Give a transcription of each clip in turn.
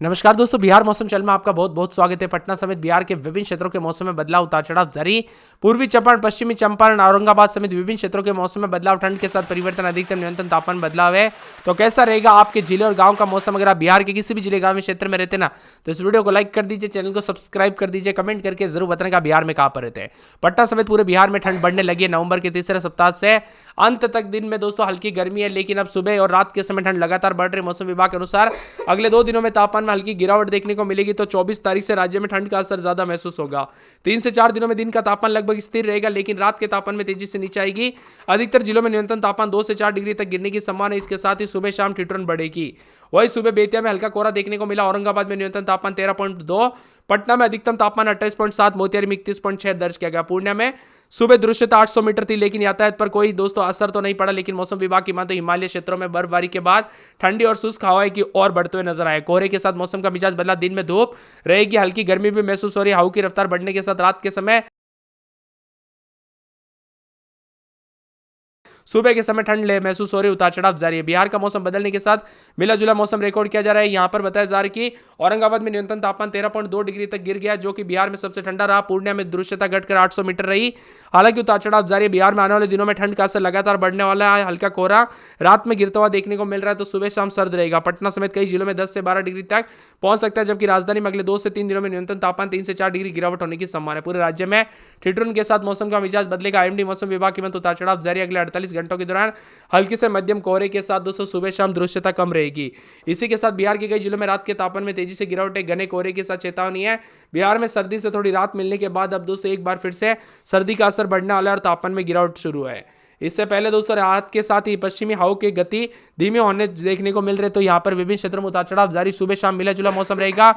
नमस्कार दोस्तों, बिहार मौसम चैनल में आपका बहुत बहुत स्वागत है। पटना समेत बिहार के विभिन्न क्षेत्रों के मौसम में बदलाव, उतार चढ़ाव जारी। पूर्वी चंपारण, पश्चिमी चंपारण, औरंगाबाद समेत विभिन्न क्षेत्रों के मौसम में बदलाव, ठंड के साथ परिवर्तन, अधिकतम न्यूनतम तापमान बदलाव है। तो कैसा रहेगा आपके जिले और गांव का मौसम? अगर आप बिहार के किसी भी जिले, गांव में, क्षेत्र में रहते ना, तो इस वीडियो को लाइक कर दीजिए, चैनल को सब्सक्राइब कर दीजिए, कमेंट करके जरूर बताने का बिहार में कहां पर रहते हैं। पटना समेत पूरे बिहार में ठंड बढ़ने लगी है। नवंबर के तीसरे सप्ताह से अंत तक दिन में दोस्तों हल्की गर्मी है, लेकिन अब सुबह और रात के समय ठंड लगातार बढ़ रही। मौसम विभाग के अनुसार अगले 2 दिनों में तापमान में हल्की गिरावट देखने को मिलेगी। तो 24 तारीख से राज्य में ठंड का असर ज्यादा महसूस होगा। 3 से 4 दिनों में दिन का तापमान लगभग स्थिर रहेगा, लेकिन रात के तापमान में तेजी से नीचे आएगी। अधिकतर जिलों में न्यूनतम तापमान 2 से 4 डिग्री तक गिरने की संभावना है। इसके साथ ही सुबह शाम ठिठुरन बढ़ेगी। वही सुबह बेतिया में हल्का कोहरा देखने को मिला। औरंगाबाद में न्यूनतम तापमान 13.2, पटना में अधिकतम तापमान 28.7, मोतिहारी में 31.6 दर्ज किया गया। पूर्णिया में सुबह दृश्यता 800 मीटर थी, लेकिन यातायात पर कोई दोस्तों असर तो नहीं पड़ा। लेकिन मौसम विभाग की माने तो हिमालय क्षेत्रों में बर्फबारी के बाद ठंडी और शुष्क हवाएं की ओर बढ़ते हुए नजर आए। कोहरे के साथ मौसम का मिजाज बदला। दिन में धूप रहेगी, हल्की गर्मी भी महसूस हो रही है। हवा की रफ्तार बढ़ने के साथ रात के समय सुबह के समय ठंड महसूस हो रही, उतार चढ़ाव जारी है। बिहार का मौसम बदलने के साथ मिला जुला मौसम रिकॉर्ड किया जा रहा है। यहां पर बताया जा रहा है कि औरंगाबाद में न्यूनतम तापमान 13.2 डिग्री तक गिर गया, जो कि बिहार में सबसे ठंडा रहा। पूर्णिया में दृश्यता घटकर 800 मीटर रही। हालांकि उतार चढ़ाव जारी है। बिहार में आने वाले दिनों में ठंड का असर लगातार बढ़ने वाला है। हल्का कोहरा रात में गिरता हुआ देखने को मिल रहा है, तो सुबह शाम सर्द रहेगा। पटना समेत कई जिलों में 10 से 12 डिग्री तक पहुंच सकता है, जबकि राजधानी में अगले 2 से 3 दिनों में न्यूनतम तापमान 3 से 4 डिग्री गिरावट होने की संभावना है। पूरे राज्य में ठिठुरन के साथ मौसम का मिजाज बदलेगा। आईएमडी मौसम विभाग की उतार चढ़ाव जारी। अगले 48 घंटों के दौरान हल्की से मध्यम कोहरे के साथ दोस्तों सुबह शाम दृश्यता कम रहेगी। इसी के साथ बिहार के कई जिलों में रात के तापमान में तेजी से गिरावट है। घने कोहरे के साथ चेतावनी है। बिहार में सर्दी से थोड़ी राहत मिलने के बाद अब दोस्तों एक बार फिर से सर्दी का असर बढ़ने वाला है और तापमान में गिरावट शुरू है। इससे पहले दोस्तों रात के साथ ही पश्चिमी हवा की गति धीमे होने देखने को मिल रहे, तो यहां पर विभिन्न क्षेत्रों में उतार चढ़ाव जारी। सुबह शाम मिला जुला मौसम रहेगा।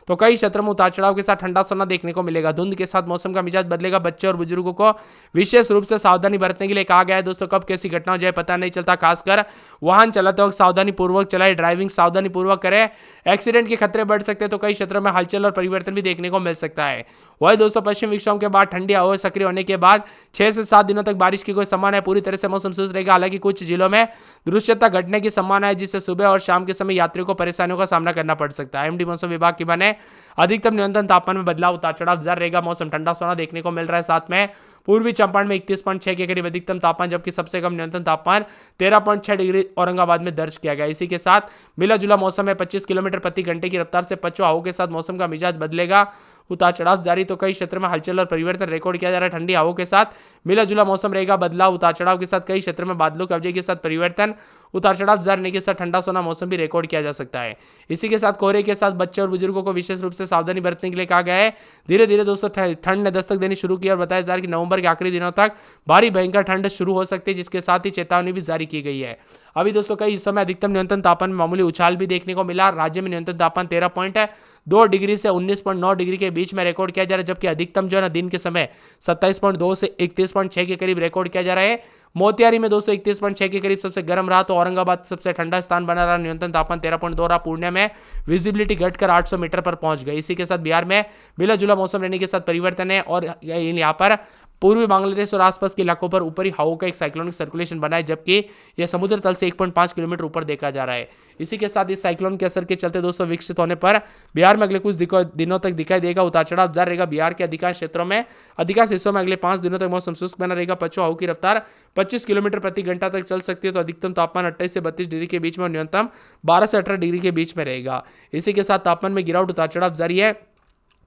तो कई क्षेत्रों में उतार चढ़ाव के साथ ठंडा सोना देखने को मिलेगा। धुंध के साथ मौसम का मिजाज बदलेगा। बच्चे और बुजुर्गों को विशेष रूप से सावधानी बरतने के लिए कहा गया है। दोस्तों कब कैसी घटना हो जाए पता नहीं चलता। खासकर वाहन चलाते वक्त सावधानी पूर्वक चलाए, ड्राइविंग सावधानी पूर्वक करें। एक्सीडेंट के खतरे बढ़ सकते हैं, तो कई क्षेत्रों में हलचल और परिवर्तन भी देखने को मिल सकता है। वही दोस्तों पश्चिम विक्षोभ के बाद ठंडी हवा सक्रिय होने के बाद 6 से 7 दिनों तक बारिश की कोई संभावना है। पूरी तरह से मौसम शुष्क रहेगा। हालांकि कुछ जिलों में दृश्यता घटने की संभावना है, जिससे सुबह और शाम के समय यात्रियों को परेशानियों का सामना करना पड़ सकता है। आईएमडी मौसम विभाग की माने अधिकतम न्यूनतम तापमान में बदलाव, उतार चढ़ाव जारी रहेगा। मौसम ठंडा सोना देखने को मिल रहा है। साथ में पूर्वी चंपारण में 31.6 के करीब अधिकतम तापमान, जबकि सबसे कम न्यूनतम तापमान 13.6 डिग्री औरंगाबाद में दर्ज किया गया। इसी के साथ मिला जुला मौसम है। 25 किलोमीटर प्रति घंटे की रफ्तार से पछुआ हवा के साथ मौसम का मिजाज बदलेगा, उतार चढ़ाव जारी। तो कई क्षेत्रों में हलचल और परिवर्तन रिकॉर्ड किया जा रहा है। ठंडी हवा के साथ मिला जुला मौसम रहेगा। बदलाव, उतार चढ़ाव के साथ कई क्षेत्रों में बादलों के अवजय के साथ परिवर्तन, उतार चढ़ाव जारी के साथ ठंडा सोना मौसम भी रिकॉर्ड किया जा सकता है। इसी के साथ कोहरे के साथ बच्चे और बुजुर्गों को विशेष रूप से सावधानी बरतने के लिए कहा गया है। धीरे धीरे दोस्तों ठंड ने दस्तक देनी शुरू की और बताया जा रहा है कि नवंबर के आखिरी दिनों तक भारी भयंकर ठंड शुरू हो सकती है, जिसके साथ ही चेतावनी भी जारी की गई है। अभी दोस्तों कई हिस्सों में अधिकतम न्यूनतम तापमान में मामूली उछाल भी देखने को मिला। राज्य में न्यूनतम तापमान 13.2 डिग्री से 19.9 डिग्री के बीच में रिकॉर्ड किया जा रहा है, जबकि अधिकतम जो है ना दिन के समय 27.2 से 31.6 के करीब रिकॉर्ड किया जा रहा है। मोतिहारी में दोस्तों 31.6 के करीब सबसे गर्म रहा, तो औरंगाबाद सबसे ठंडा स्थान बना रहा। न्यूनतम तापमान 13.2 रहा। पूर्णिया में विजिबिलिटी घटकर 800 मीटर पर पहुंच गई। इसी के साथ बिहार में मिला जुला मौसम रहने के साथ परिवर्तन है और यहाँ पर पूर्वी बांग्लादेश और आसपास के इलाकों पर ऊपरी हवा का एक साइक्लोनिक सर्कुलेशन बना है, जबकि यह समुद्र तल से 1.5 किलोमीटर ऊपर देखा जा रहा है। इसी के साथ इस साइक्लोन के असर के चलते दोस्तों विकसित होने पर बिहार में अगले कुछ दिनों तक दिखाई देगा। उतार चढ़ाव जारी रहेगा। बिहार के अधिकांश क्षेत्रों में अधिकांश हिस्सों में अगले 5 दिनों तक मौसम शुष्क बना रहेगा। पछुआ हवा की रफ्तार 25 किलोमीटर प्रति घंटा तक चल सकती है। तो अधिकतम तापमान 28 से 32 डिग्री के बीच में और न्यूनतम 12 से 18 डिग्री के बीच में रहेगा। इसी के साथ तापमान में गिरावट, उतार चढ़ाव जारी है।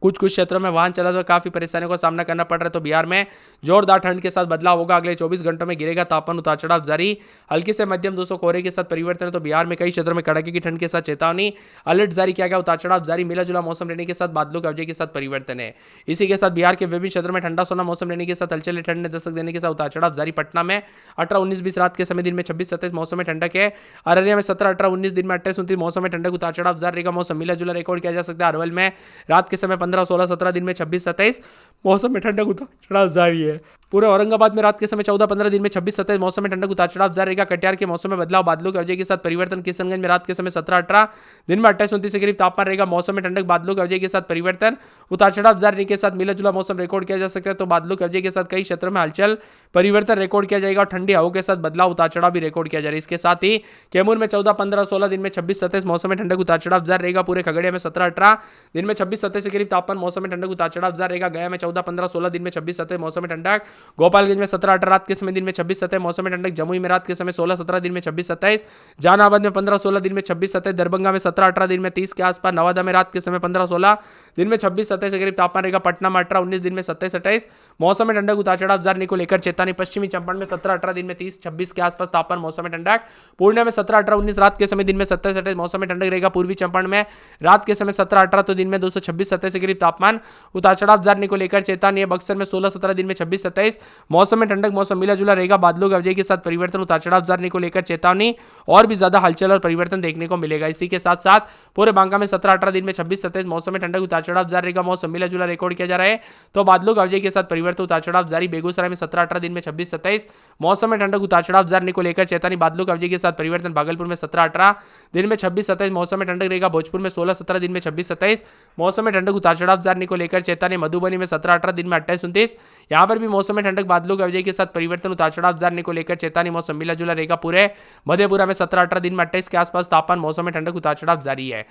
कुछ क्षेत्रों में वाहन चलाते हुए काफी परेशानियों का सामना करना पड़ रहा है। तो बिहार में जोरदार ठंड के साथ बदलाव होगा। अगले 24 घंटों में गिरेगा तापमान, उतार चढ़ाव जारी। हल्की से मध्यम दोस्तों कोहरे के साथ परिवर्तन है। तो बिहार में कई क्षेत्रों में कड़ाके की ठंड के साथ चेतावनी, अलर्ट जारी किया गया। उतार चढ़ाव जारी। मिला जुला मौसम रहने के साथ बादलों के अवजय के साथ परिवर्तन है। इसी के साथ बिहार के विभिन्न क्षेत्रों में ठंडा सोना मौसम रहने के साथ हलचल ठंड ने दस्तक देने के साथ उतार चढ़ाव जारी। पटना में 18, 19, 20 रात के समय, दिन में 26, 27 मौसम में ठंडक है। अररिया में 17, 18, 19, दिन में 28, 29 मौसम में ठंडक, उतार चढ़ाव जारी रहेगा। मौसम मिला जुला रिकॉर्ड किया जा सकता है। अरवल में रात के समय 15, 16, 17, दिन में 26, 27 मौसम में ठंडक, उतार चढ़ाव जारी है। पूरे औरंगाबाद में रात के समय 14-15, दिन में 26-27 मौसम में ठंडक उतार चढ़ाव जारी रहेगा। कटिहार के मौसम में बदलाव, बादलों की वजह के साथ परिवर्तन। किशनगंज में रात के समय 17-18, दिन में 28-29 के करीब तापमान रहेगा। मौसम में ठंडक, बादलों की वजह के साथ परिवर्तन, उतार चढ़ाव जारी के साथ मिला जुला मौसम रिकॉर्ड किया जा सकता है। तो बादलों की वजह के साथ कई क्षेत्रों में हलचल परिवर्तन रिकॉर्ड किया जाएगा और ठंडी हवाओं के साथ बदलाव, उतार चढ़ाव भी रिकॉर्ड किया जा रहा है। इसके साथ ही कैमूर में 14-15-16, दिन में 26-27 मौसम में ठंडक उतार चढ़ाव जारी रहेगा। पूरे खगड़िया में 17-18, दिन में 26-27 के करीब तापमान, मौसम में ठंडक उतार चढ़ाव जारी रहेगा। गया में 14-15-16, दिन में 26-27 मौसम में ठंडक। गोपालगंज में 17-18 रात के समय, दिन में 26-27 मौसम में ठंडक। जमुई में रात के समय 16-17, दिन में 26-27। जहानाबाद में 15-16, दिन में 26-27। दरभंगा में 17-18, दिन में 30 के आसपास। नवादा में रात के समय 15-16, दिन में 26-27 के करीब तापमान रहेगा। पटना में 18-19, दिन में 27-28 मौसम में ठंडक उतार चढ़ाव जारी को लेकर चेतावनी। पश्चिमी चंपारण में 17-18, दिन में 30-26 के आसपास तापमान, मौसम में ठंडक। पूर्णिया में 17-18-19 रात के समय, दिन में 27-28 मौसम में ठंडक रहेगा। पूर्वी चंपारण में रात के समय 17-18, तो दिन में 226-27 के करीब तापमान, उतार चढ़ाव जारी को लेकर चेतावनी है। बक्सर में 16-17, दिन में 26-27 मौसम में ठंडक। मौसम मिला जुला रहेगा। बादलों की वजह के साथ परिवर्तन, उतार चढ़ाव जारी को लेकर चेतावनी। और भी ज्यादा हलचल और परिवर्तन देखने को मिलेगा। इसी के साथ साथ पूरे बांका में 17-18, दिन में 26-27 मौसम में ठंडक, उतार चढ़ाव जारी रहेगा। मौसम मिला जुला रिकॉर्ड किया जा रहा है। तो बादलों की वजह के साथ परिवर्तन, उतार चढ़ाव जारी। बेगूसराय में 17-18, दिन में 26-27 मौसम में ठंडक, उतार चढ़ाव जारी को लेकर चेतावनी। बादलों की वजह के साथ परिवर्तन। भागलपुर में 17-18, दिन में 26-27 मौसम में ठंडक रहेगा। भोजपुर में 16-17, दिन में 26-27 मौसम में ठंडक, उतार चढ़ाव जारी को लेकर चेतावनी। मधुबनी में 17-18, दिन में 28-29 यहां पर भी मौसम में ठंडक, बादलों की वजह के साथ परिवर्तन, उतार चढ़ाव जारी को लेकर चेतावनी। मौसम मिला जुला रहेगा। पूरे मधेपुरा में 17-18, दिन में 28 के आसपास तापमान, मौसम में ठंडक, उतार चढ़ाव जारी है।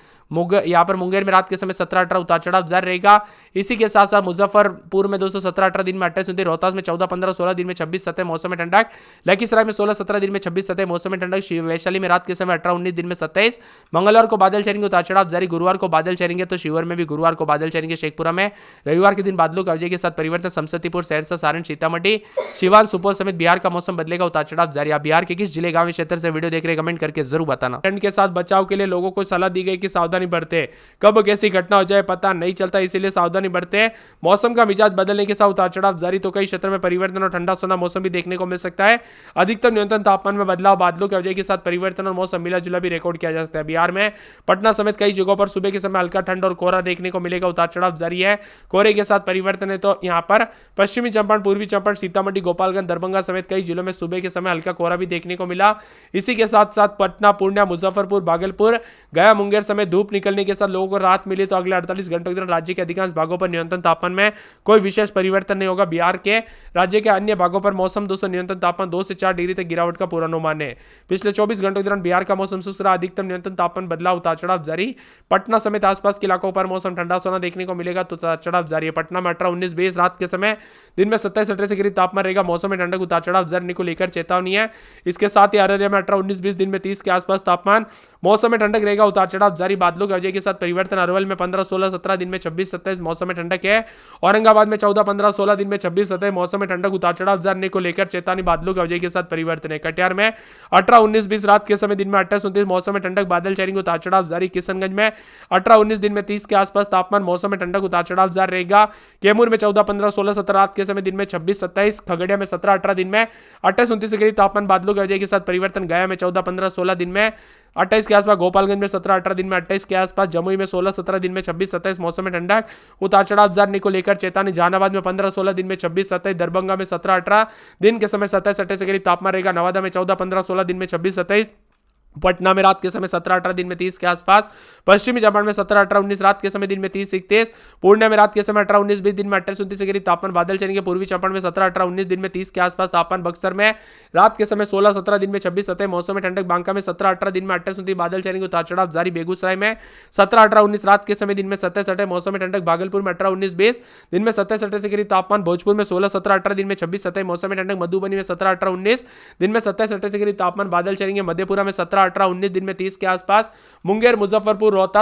यहां पर मुंगेर में रात के समय 17-18 उतार चढ़ाव जारी रहेगा। इसी के साथ साथ मुजफ्फरपुर में 217-18, दिन में 28-29, रोहतास में 14-15-16, दिन में 26-27 मौसम में ठंडक। लखीसराय में 16-17, दिन में 26-27 मौसम में ठंडक। वैशाली में रात के समय 18-19, दिन में 27। मंगलवार को बादल छाएंगे, उतार चढ़ाव जारी। गुरुवार को बादल छाएंगे, तो शिवहर में भी गुरुवार को बादल छाएंगे। शेखपुरा में रविवार के दिन बादलों की वजह के साथ परिवर्तन। समस्तीपुर, सहरसा, सारण, सीतामढ़ी, सिवान, सुपौल समेत बिहार का मौसम बदलेगा, उतार चढ़ाव जारी। आप बिहार के किस जिले, गांव, क्षेत्र से वीडियो देख रहे, कमेंट करके जरूर बताना। ठंड के साथ बचाव के लिए लोगों को सलाह दी गई कि सावधानी बरते, कब कैसी घटना हो जाए पता नहीं चलता, इसीलिए सावधानी बरते। मौसम का मिजाज बदलने के साथ उतार चढ़ाव जारी। तो कई क्षेत्रों में परिवर्तन और ठंडा सोना मौसम भी देखने को मिल सकता है। अधिकतम न्यूनतम तापमान में बदलाव, बादलों की वजह के साथ परिवर्तन और मौसम मिला जुला भी रिकॉर्ड किया जा सकता है। बिहार में पटना समेत कई जगहों पर सुबह के समय हल्का ठंड और कोहरा देखने को मिलेगा, उतार चढ़ाव जारी है। कोहरे के साथ परिवर्तन है। तो यहाँ पर पश्चिमी चंपारण, पूर्वी चंपारण, सीतामढ़ी, गोपालगंज, दरभंगा समेत कई जिलों में सुबह के समय हल्का कोहरा भी देखने को मिला। इसी के साथ साथ पटना, पूर्णिया, मुजफ्फरपुर, भागलपुर, गया, मुंगेर समेत धूप निकलने के साथ लोगों को राहत मिली। तो अगले 48 घंटों के दौरान राज्य के अधिकांश भागों पर न्यूनतम तापमान में कोई विशेष परिवर्तन नहीं होगा। बिहार के राज्य के अन्य भागों पर मौसम दोस्तों न्यूनतम तापमान 2 से 4 डिग्री तक गिरावट का पूर्वानुमान है। पिछले 24 घंटों के दौरान बिहार का मौसम शुष्क रहा। अधिकतम न्यूनतम तापमान बदलाव, उतार चढ़ाव जारी। पटना समेत आसपास के इलाकों पर मौसम ठंडा सोना देखने को मिलेगा, तो उतार चढ़ाव जारी है। पटना में 18-19-20 रात के समय, दिन में 27-28 के करीब तापमान रहेगा। मौसम में ठंडक, उतार चढ़ाव जारी को लेकर चेतावनी है। इसके साथ ही अररिया में 18-19-20, दिन में 30 के आसपास तापमान, मौसम में ठंडक रहेगा, उतार चढ़ाव जारी। बादलों की वजह के साथ परिवर्तन। अरवल में 15-16-17, दिन में 26-27 मौसम में ठंडक है। औरंगाबाद में 14-15-16, दिन में 26-27 मौसम में ठंडक, उतार चढ़ाव जारी को लेकर चेतावनी। बादलों की वजह के साथ परिवर्तन है। कटिहार में 18-19-20 रात के समय, दिन में 28-29 मौसम में ठंडक, बादल छाएंगे, उतार चढ़ाव जारी। किशनगंज में 18-19, दिन में 30 के आसपास तापमान, मौसम में ठंडक, उतार चढ़ाव जारी रहेगा। कैमूर में 14-15-16-17 रात के समय, दिन में 26-27। खगड़िया में 17-18, दिन में 28-29 के करीब तापमान, बादलों की वजह के साथ परिवर्तन। गया में 14-15-16, दिन में 28 के आसपास। गोपालगंज में 17-18, दिन में 28 के आसपास। जमुई में 16-17, दिन में 26-27 मौसम में ठंडक, उतार चढ़ाव जारी को लेकर चेतावनी। जहानाबाद में 15-16, दिन में 26-27। दरभंगा में 17-18, दिन के समय 27-28 के करीब तापमान रहेगा। नवादा में 14-15-16, दिन में 26-27। पटना में रात के समय 17-18, दिन में 30 के आसपास। पश्चिमी चंपारण में 17-18-19 रात के समय, दिन में 30-31। पूर्णिया में रात के समय 18-19-20, दिन में 28-29 के करीब तापमान, बादल छाएंगे। पूर्वी चंपारण में 17-18-19, दिन में 30 के आसपास तापमान। बक्सर में रात के समय 16-17, दिन में 26-27 मौसम में ठंडक। बांका में 17-18, दिन में 28-29 बादल छाएंगे, उतार चढ़ाव जारी। बेगूसराय में 17-18-19 रात के समय, दिन में 27-27 मौसम में ठंडक। भागलपुर में 18-19-20, दिन में 27-28 के करीब तापमान। भोजपुर में 16-17-18, दिन में 26-27 मौसम में ठंडक। मधुबनी में 17-18-19, दिन में 27-28 के करीब तापमान, बादल छाएंगे। मधेपुरा में 17-18-19, दिन में 30 के आसपास। मुंगेर, मुजफ्फरपुर, रोहतास